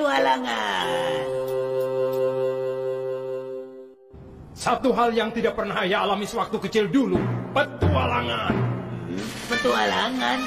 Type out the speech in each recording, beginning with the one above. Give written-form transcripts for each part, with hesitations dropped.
petualangan. Satu hal yang tidak pernah Ayah alami sewaktu kecil dulu, petualangan. Petualangan?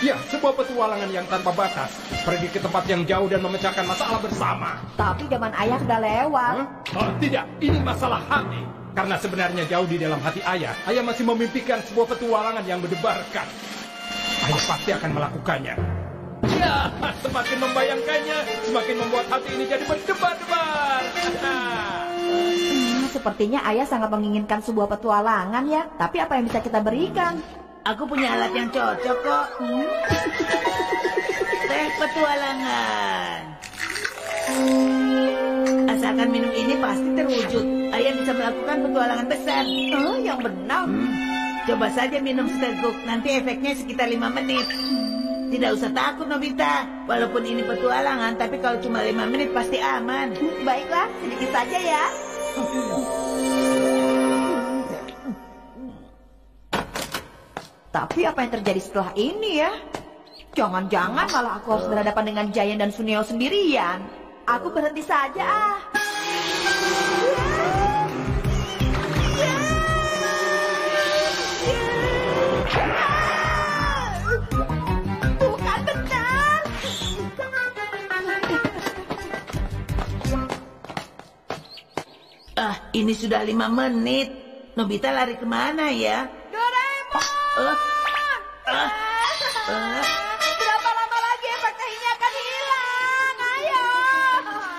Ya, sebuah petualangan yang tanpa batas. Pergi ke tempat yang jauh dan memecahkan masalah bersama. Tapi zaman Ayah sudah lewat. Oh, tidak, ini masalah hati. Karena sebenarnya jauh di dalam hati Ayah masih memimpikan sebuah petualangan yang mendebarkan. Ayah pasti akan melakukannya. Ya, semakin membayangkannya, semakin membuat hati ini jadi berdebar-debar. Sepertinya Ayah sangat menginginkan sebuah petualangan ya. Tapi apa yang bisa kita berikan? Aku punya alat yang cocok kok. Teh petualangan. Asalkan minum ini pasti terwujud. Ayah bisa melakukan petualangan besar. Oh, yang benar. Coba saja minum seteguk. Nanti efeknya sekitar 5 menit. Tidak usah takut, Nobita. Walaupun ini petualangan, tapi kalau cuma 5 menit pasti aman. Baiklah, sedikit saja ya. Tapi apa yang terjadi setelah ini ya? Jangan-jangan malah aku harus berhadapan dengan Giant dan Suneo sendirian. Aku berhenti saja. Bukan benar. Ini sudah 5 menit. Nobita lari kemana ya? Berapa lama lagi efeknya ini akan hilang? Ayo.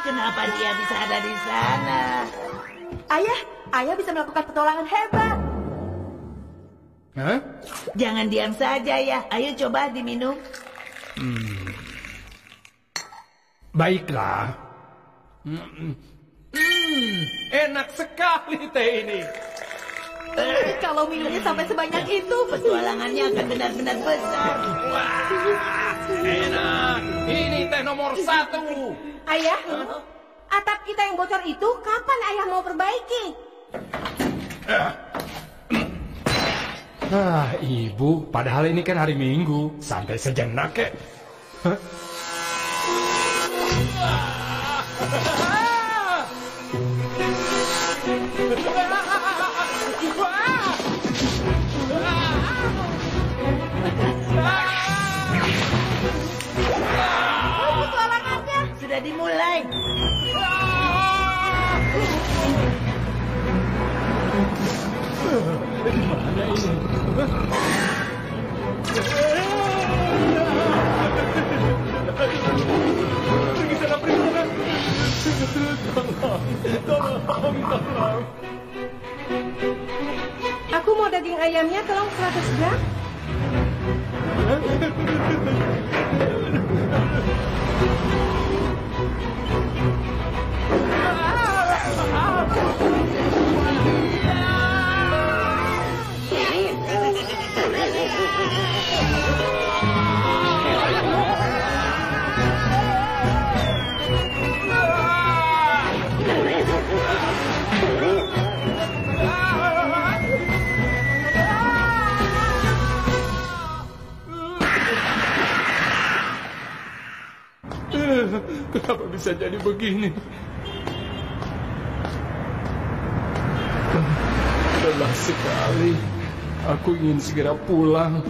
Kenapa dia bisa ada di sana? Ayah bisa melakukan petualangan hebat. Hah? Jangan diam saja ya. Ayo coba diminum. Baiklah. Enak sekali teh ini. Kalau minumnya sampai sebanyak itu, Petualangannya akan benar-benar besar. Wah, enak. Ini teh nomor 1. Ayah, atap kita yang bocor itu kapan Ayah mau perbaiki? Ibu, padahal ini kan hari Minggu. Santai sejenak, kek. Petualangannya sudah dimulai. Mana ini? Pergi sana, pergi sana. Tolong. Aku mau daging ayamnya, tolong 100 gram. Kenapa bisa jadi begini? Lelah sekali. Aku ingin segera pulang.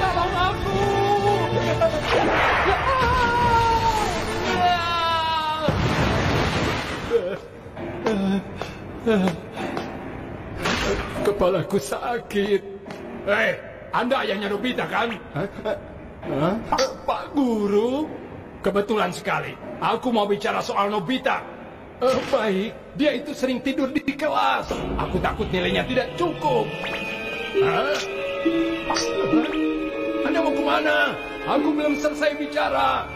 Tolong aku. Kepalaku sakit. Hei, Anda ayahnya Nobita kan? Pak Guru? Kebetulan sekali. Aku mau bicara soal Nobita. Baik, dia itu sering tidur di kelas. Aku takut nilainya tidak cukup. Anda mau kemana? Aku belum selesai bicara.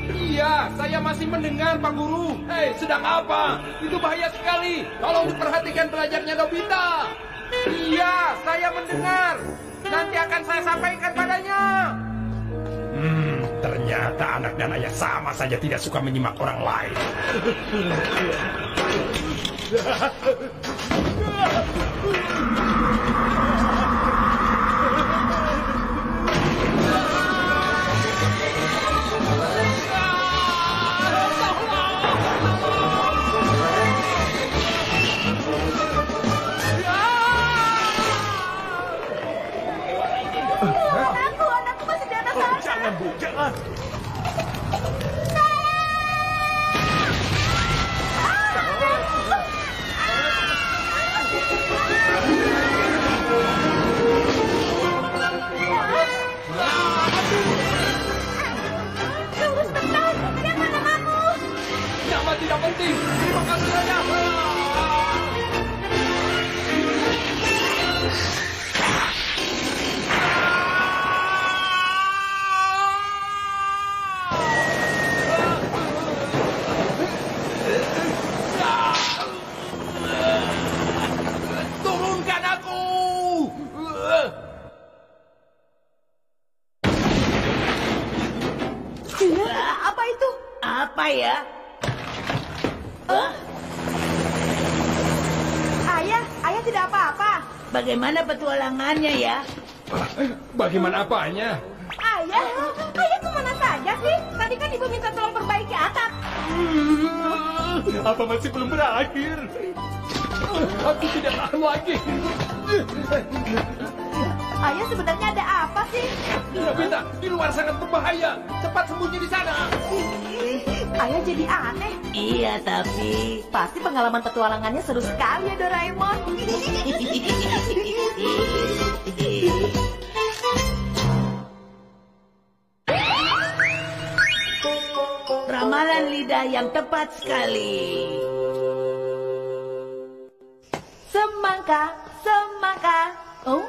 Iya, saya masih mendengar, Pak Guru. Hei, sedang apa? Itu bahaya sekali. Tolong diperhatikan belajarnya Nobita. Iya, saya mendengar. Nanti akan saya sampaikan padanya. Ternyata Ternyata anak dan ayah sama saja tidak suka menyimak orang lain. Anakku masih di atas sana. Jangan, Bu, jangan. Tunggu sebentar, siapa namamu? Nama tidak penting. Terima kasih banyak. Turunkan aku. Apa itu? Apa ya? Ayah tidak apa-apa. Bagaimana petualangannya ya? Bagaimana apanya? Ayah kemana saja sih? Tadi kan ibu minta tolong perbaiki atap. Apa masih belum berakhir? Aku tidak tahan lagi. Ayah sebenarnya ada apa sih? Nobita, di luar sangat berbahaya. Cepat sembunyi di sana. Ayah jadi aneh. Iya, tapi... Pasti pengalaman petualangannya seru sekali ya Doraemon. Ramalan lidah yang tepat sekali. Semangka. Oh,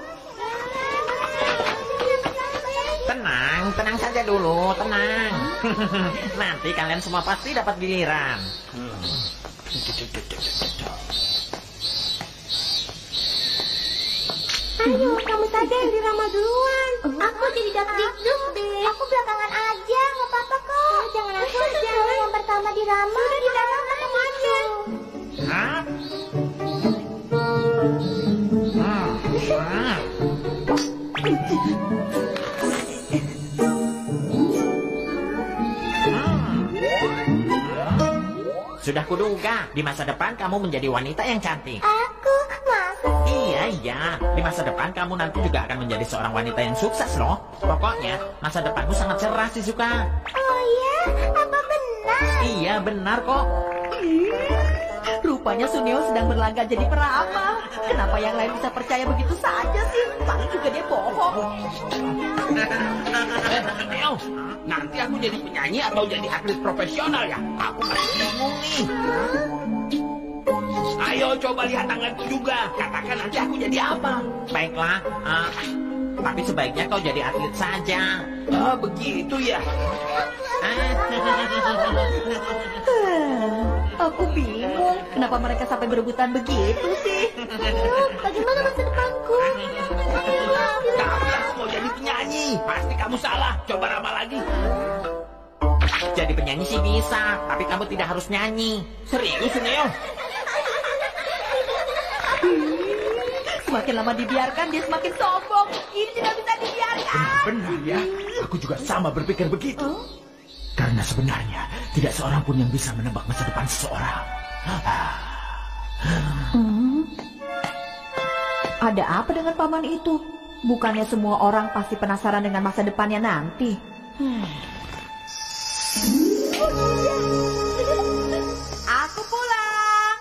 Tenang saja dulu, tenang. Nanti kalian semua pasti dapat giliran. Ayo, kamu saja yang diramal duluan. Aku jadi dakdikduk deh. Aku belakangan aja, nggak apa-apa kok. Jangan aku aja. Yang pertama diramal. Sudah diramal ketemu aja. Hah? Sudah kuduga, di masa depan kamu menjadi wanita yang cantik. Aku masa Iya. Di masa depan kamu nanti juga akan menjadi seorang wanita yang sukses loh. Pokoknya, masa depanmu sangat cerah sih, Suka. Oh ya, apa benar? Iya, benar kok. rupanya Suneo sedang berlaga jadi peramal. Kenapa yang lain bisa percaya begitu saja sih? Paling juga dia bohong. Neo, nanti aku jadi penyanyi atau jadi atlet profesional ya? Aku masih bingung nih. Ayo coba lihat tanganku juga. Katakan nanti aku jadi apa? Baiklah, tapi sebaiknya kau jadi atlet saja. Ah, begitu ya. Aku bingung, kenapa mereka sampai berebutan begitu sih? Bagaimana masa depanku? Tapi aku mau jadi penyanyi. Pasti kamu salah. Coba ramal lagi. Jadi penyanyi sih bisa, tapi kamu tidak harus nyanyi. Serius, Neo? Semakin lama dibiarkan, dia semakin sombong. Ini tidak bisa dibiarkan. Benar ya, aku juga sama berpikir begitu. Karena sebenarnya tidak seorang pun yang bisa menebak masa depan seseorang. Ada apa dengan paman itu? Bukannya semua orang pasti penasaran dengan masa depannya nanti? Aku pulang.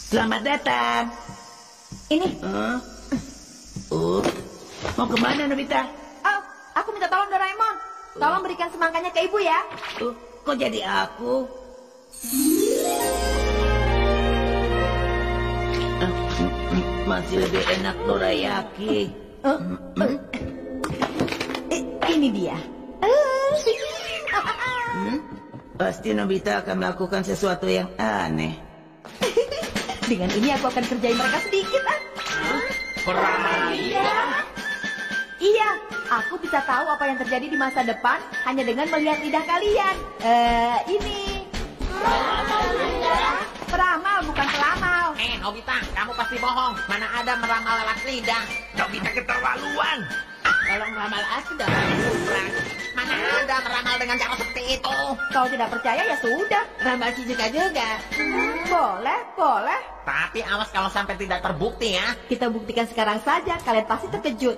Selamat datang. Ini, Mau kemana, Nobita? aku minta tolong Doraemon. Tolong berikan semangkanya ke ibu ya. Kok jadi aku? Masih lebih enak dorayaki. Ini dia. Pasti Nobita akan melakukan sesuatu yang aneh. Dengan ini aku akan kerjain mereka sedikit. Peramal. Iya, Aku bisa tahu apa yang terjadi di masa depan hanya dengan melihat lidah kalian. Ini. Peramal bukan peramal. Nobita, kamu pasti bohong. Mana ada meramal lewat lidah. Nobita keterlaluan. Kalau meramal aku dah kurang. Mana ada meramal dengan cara seperti itu. Kalau tidak percaya ya sudah. Ramal Shizuka juga. Boleh, boleh. Tapi awas kalau sampai tidak terbukti ya. Kita buktikan sekarang saja, kalian pasti terkejut.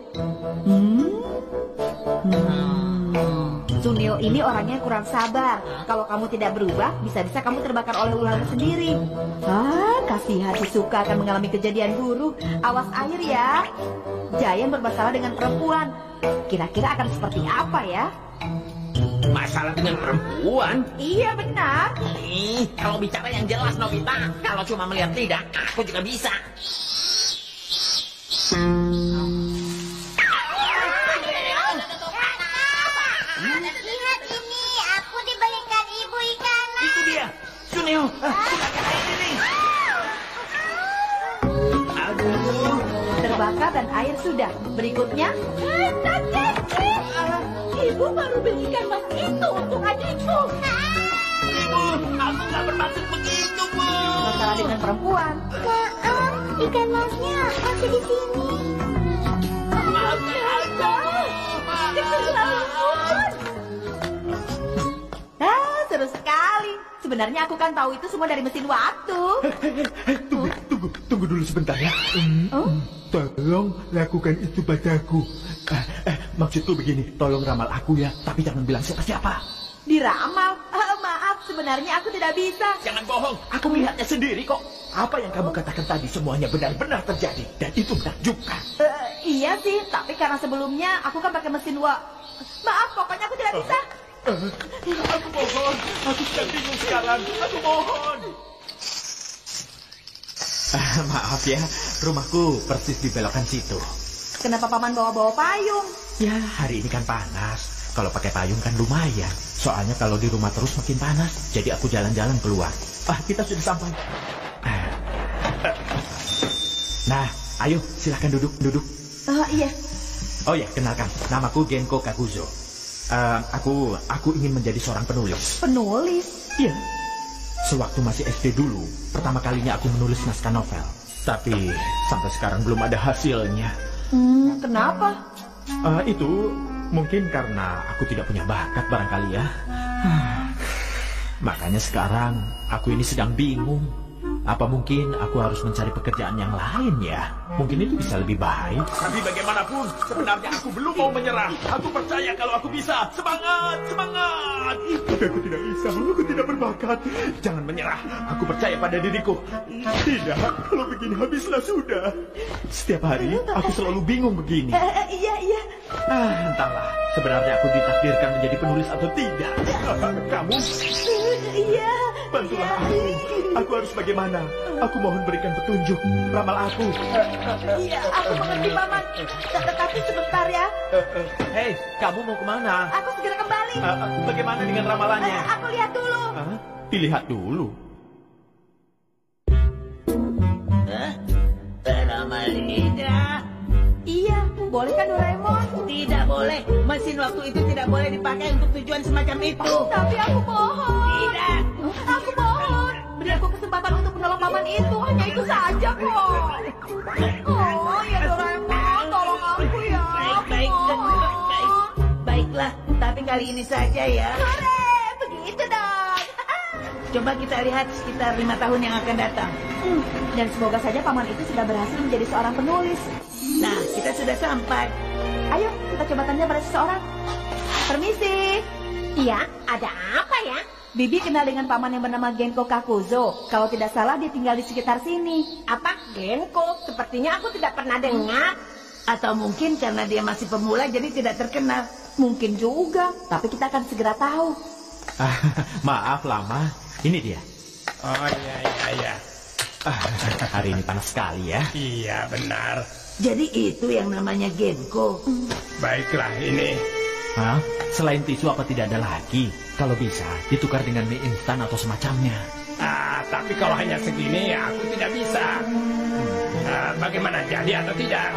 Suneo ini orangnya kurang sabar. Kalau kamu tidak berubah, bisa-bisa kamu terbakar oleh ulahmu sendiri. Kasihan Shizuka akan mengalami kejadian buruk. Awas air ya. Giant bermasalah dengan perempuan. Kira-kira akan seperti apa ya? Masalah dengan perempuan? Iya benar. Kalau bicara yang jelas Nobita. Kalau cuma melihat lidah, aku juga bisa. Lihat ini, aku diberikan ibu ikanan. Itu dia, Suneo. Aduh. Terbakar dan air sudah. Berikutnya. Ibu baru belikan mas itu untuk adikku. Aku nggak bermaksud begitu, Bu. Masalah dengan perempuan. Maaf, ikan masnya masih di sini. Seru sekali. Sebenarnya aku kan tahu itu semua dari mesin waktu. Tunggu dulu sebentar ya. Tolong lakukan itu padaku. Maksudku begini, tolong ramal aku ya, tapi jangan bilang siapa-siapa. Diramal? Maaf, sebenarnya aku tidak bisa. Jangan bohong, aku melihatnya sendiri kok. Apa yang kamu katakan tadi semuanya benar-benar terjadi, dan itu menakjubkan. Iya sih, tapi karena sebelumnya aku kan pakai mesin Maaf, pokoknya aku tidak bisa. Aku mohon, aku sedang bingung sekarang. Aku mohon. Maaf ya, rumahku persis di belokan situ. Kenapa paman bawa-bawa payung? Ya, hari ini kan panas. Kalau pakai payung kan lumayan. Soalnya kalau di rumah terus makin panas. Jadi aku jalan-jalan keluar. Kita sudah sampai. Nah, ayo silakan duduk. Iya. Oh ya, kenalkan. Namaku Genko Kakuzo. Aku ingin menjadi seorang penulis. Penulis? Iya. Sewaktu masih SD dulu, pertama kalinya aku menulis naskah novel. Tapi sampai sekarang belum ada hasilnya. Kenapa? Itu mungkin karena aku tidak punya bakat barangkali ya. Makanya sekarang aku ini sedang bingung. Apa mungkin aku harus mencari pekerjaan yang lain ya? Mungkin itu bisa lebih baik. Tapi bagaimanapun, sebenarnya aku belum mau menyerah. Aku percaya kalau aku bisa. Semangat, semangat. Tapi aku tidak bisa, aku tidak berbakat. Jangan menyerah, aku percaya pada diriku. Tidak, kalau begini habislah sudah. Setiap hari aku selalu bingung begini. Iya. Entahlah, sebenarnya aku ditakdirkan menjadi penulis atau tidak. Kamu? Iya. Bantulah aku. Aku harus bagaimana? Aku mohon berikan petunjuk. Ramal aku. Iya, aku mengerti paman. Tetapi sebentar ya. Hei, kamu mau kemana? Aku segera kembali. Bagaimana dengan ramalannya? Aku lihat dulu. Dilihat dulu. Peramal lidah. Iya, boleh kan Doraemon? Tidak boleh. Mesin waktu itu tidak boleh dipakai untuk tujuan semacam itu. Tapi aku mohon. Tidak. Aku mohon. Beri aku kesempatan untuk menolong paman itu. Hanya itu saja kok. Oh, ya Doraemon, tolong aku ya. Baik. Baiklah, tapi kali ini saja ya. Hore, begitu dong. Coba kita lihat sekitar 5 tahun yang akan datang. Dan semoga saja paman itu sudah berhasil menjadi seorang penulis. Nah, kita sudah sampai. Ayo, kita coba tanya pada seseorang. Permisi. Iya, ada apa ya? Bibi kenal dengan paman yang bernama Genko Kakuzo. Kalau tidak salah dia tinggal di sekitar sini. Apa? Genko? Sepertinya aku tidak pernah dengar. Atau mungkin karena dia masih pemula jadi tidak terkenal. Mungkin juga, tapi kita akan segera tahu. Maaf lama. Ini dia. Oh iya. Hari ini panas sekali ya. Iya benar. Jadi itu yang namanya Genko. Baiklah ini. Hah? Selain tisu apa tidak ada lagi? Kalau bisa, ditukar dengan mie instan atau semacamnya. Tapi kalau hanya segini aku tidak bisa. Bagaimana, jadi atau tidak?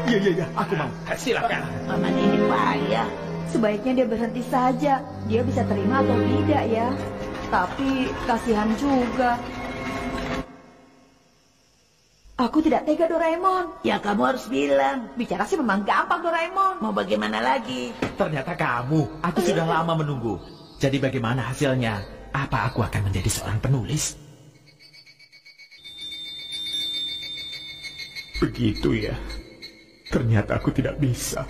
Iya, aku mau. Silakan. Paman ini payah. Sebaiknya dia berhenti saja. Dia bisa terima atau tidak ya. Tapi kasihan juga. Aku tidak tega, Doraemon. Ya kamu harus bilang. Bicara sih memang gampang, Doraemon. Mau bagaimana lagi? Ternyata kamu. Aku sudah lama menunggu. Jadi bagaimana hasilnya? Apa aku akan menjadi seorang penulis? Begitu ya. Ternyata aku tidak bisa.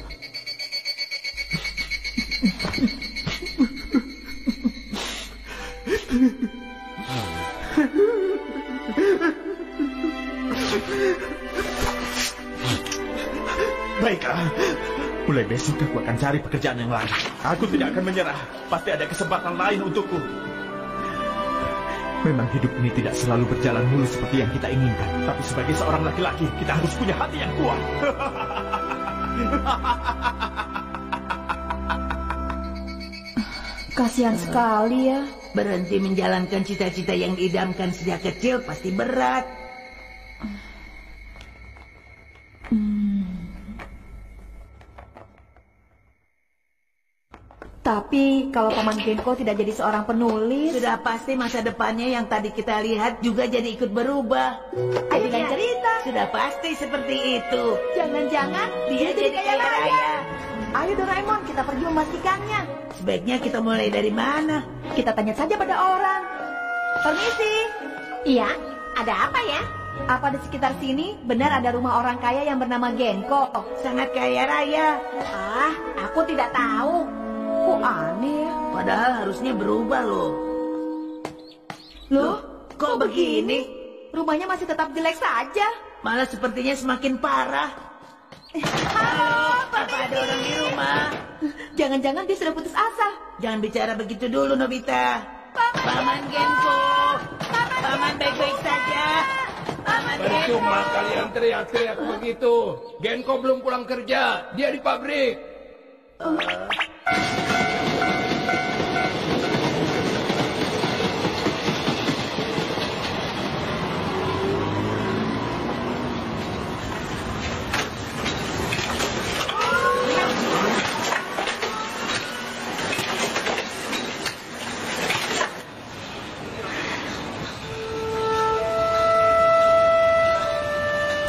Baiklah. Mulai besok aku akan cari pekerjaan yang lain. Aku tidak akan menyerah. Pasti ada kesempatan lain untukku. Memang hidup ini tidak selalu berjalan mulus seperti yang kita inginkan. Tapi sebagai seorang laki-laki, kita harus punya hati yang kuat. Kasihan sekali ya. Berhenti menjalankan cita-cita yang diidamkan sejak kecil pasti berat. Tapi kalau Paman Genko tidak jadi seorang penulis, Sudah pasti masa depannya yang tadi kita lihat juga jadi ikut berubah. ayo lain cerita. Sudah pasti seperti itu. Jangan-jangan Dia jadi kaya raya. Ayo Doraemon, kita pergi memastikannya. Sebaiknya kita mulai dari mana? Kita tanya saja pada orang. Permisi. Iya, ada apa ya? Apa di sekitar sini benar ada rumah orang kaya yang bernama Genko? Sangat kaya raya. Ah, aku tidak tahu. Kok aneh ya? Padahal harusnya berubah loh. Loh, Kok begini? rumahnya masih tetap jelek saja. Malah sepertinya semakin parah. Halo, apa ada orang di rumah? Jangan-jangan dia sudah putus asa. Jangan bicara begitu dulu, Nobita. Paman Genko. Paman baik-baik saja. Paman Genko. Percuma kalian teriak-teriak begitu. Genko belum pulang kerja. Dia di pabrik.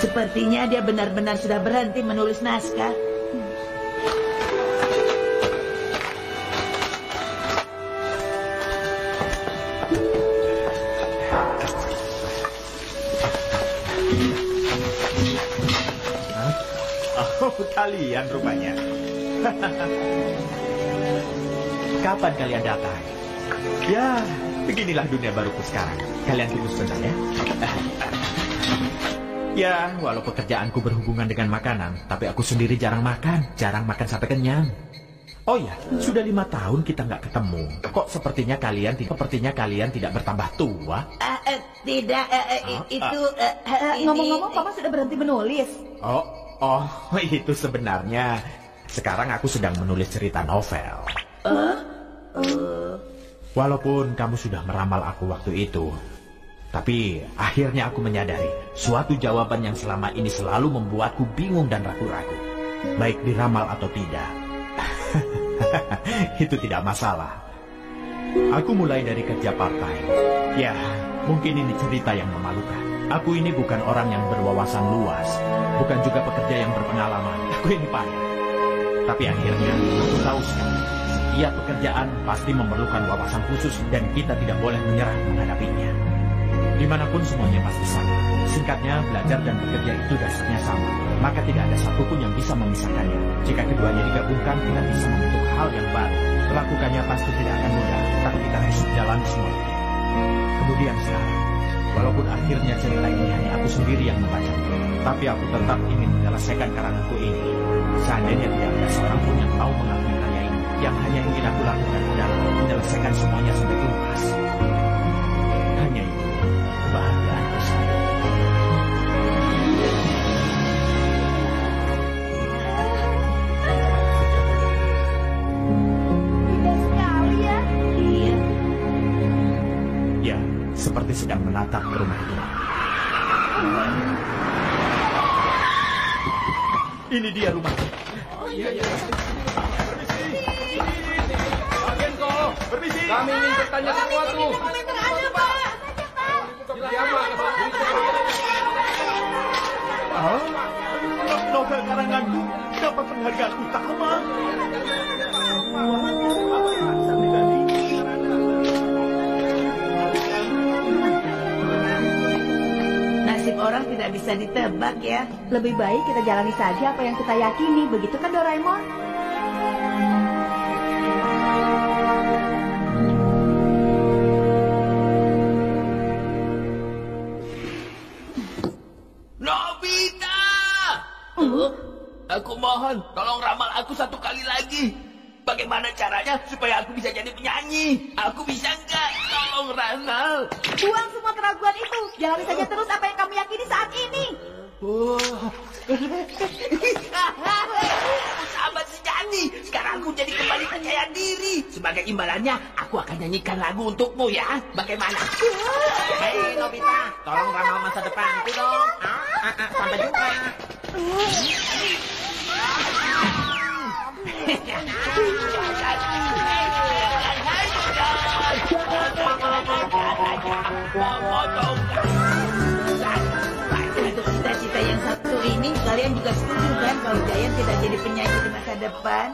Sepertinya dia benar-benar sudah berhenti menulis naskah. Oh, kalian rupanya. Kapan kalian datang? Ya, beginilah dunia baruku sekarang. Kalian tunggu sebentar ya. Ya, walau pekerjaanku berhubungan dengan makanan, tapi aku sendiri jarang makan sampai kenyang. Oh ya, sudah 5 tahun kita nggak ketemu. Kok sepertinya kalian tidak bertambah tua? Tidak, itu... ini- Ngomong-ngomong, Paman sudah berhenti menulis. Oh, itu sebenarnya. Sekarang aku sedang menulis cerita novel. Walaupun kamu sudah meramal aku waktu itu, tapi akhirnya aku menyadari suatu jawaban yang selama ini selalu membuatku bingung dan ragu-ragu. Baik diramal atau tidak. Itu tidak masalah. Aku mulai dari kerja part-time. Ya, mungkin ini cerita yang memalukan. Aku ini bukan orang yang berwawasan luas, bukan juga pekerja yang berpengalaman. Aku ini payah. Tapi akhirnya aku tahu sekali, setiap pekerjaan pasti memerlukan wawasan khusus dan kita tidak boleh menyerah menghadapinya. Dimanapun semuanya pasti sama. Singkatnya, belajar dan bekerja itu dasarnya sama. Maka tidak ada satupun yang bisa memisahkannya. Jika keduanya digabungkan, kita bisa membentuk hal yang baru. Melakukannya pasti tidak akan mudah, tapi kita harus jalani semua. Kemudian sekarang, walaupun akhirnya cerita ini hanya aku sendiri yang membaca, tapi aku tetap ingin menyelesaikan karanganku ini. Seandainya tidak ada seorang pun yang tahu mengakui karya ini, yang hanya ingin aku lakukan adalah menyelesaikan semuanya sampai tuntas. Hanya itu kebahagiaanku saja. Indah sekali ya. Iya. Ya, seperti sedang menatap rumah itu. Ini dia rumahnya. Agenko, Permisi. kami ingin bertanya sesuatu. Novel karanganku dapat penghargaan utama. Nasib orang tidak bisa ditebak ya. Lebih baik kita jalani saja apa yang kita yakini. Begitu kan Doraemon? Nobita! Aku mohon, tolong ramal aku satu kali lagi. Bagaimana caranya supaya aku bisa jadi penyanyi? Aku bisa nggak? Tolong ramal. Buang semua keraguan itu. Jalani saja terus apa yang kamu yakini saat ini. Sahabat sejati, sekarang aku jadi kembali percaya diri. Sebagai imbalannya, aku akan nyanyikan lagu untukmu ya. Bagaimana? Hei Nobita, tolong ramal masa depanku dong. Sampai jumpa. Untuk cita-cita yang satu ini, kalian juga setuju kan kalau Giant tidak jadi penyanyi di masa depan?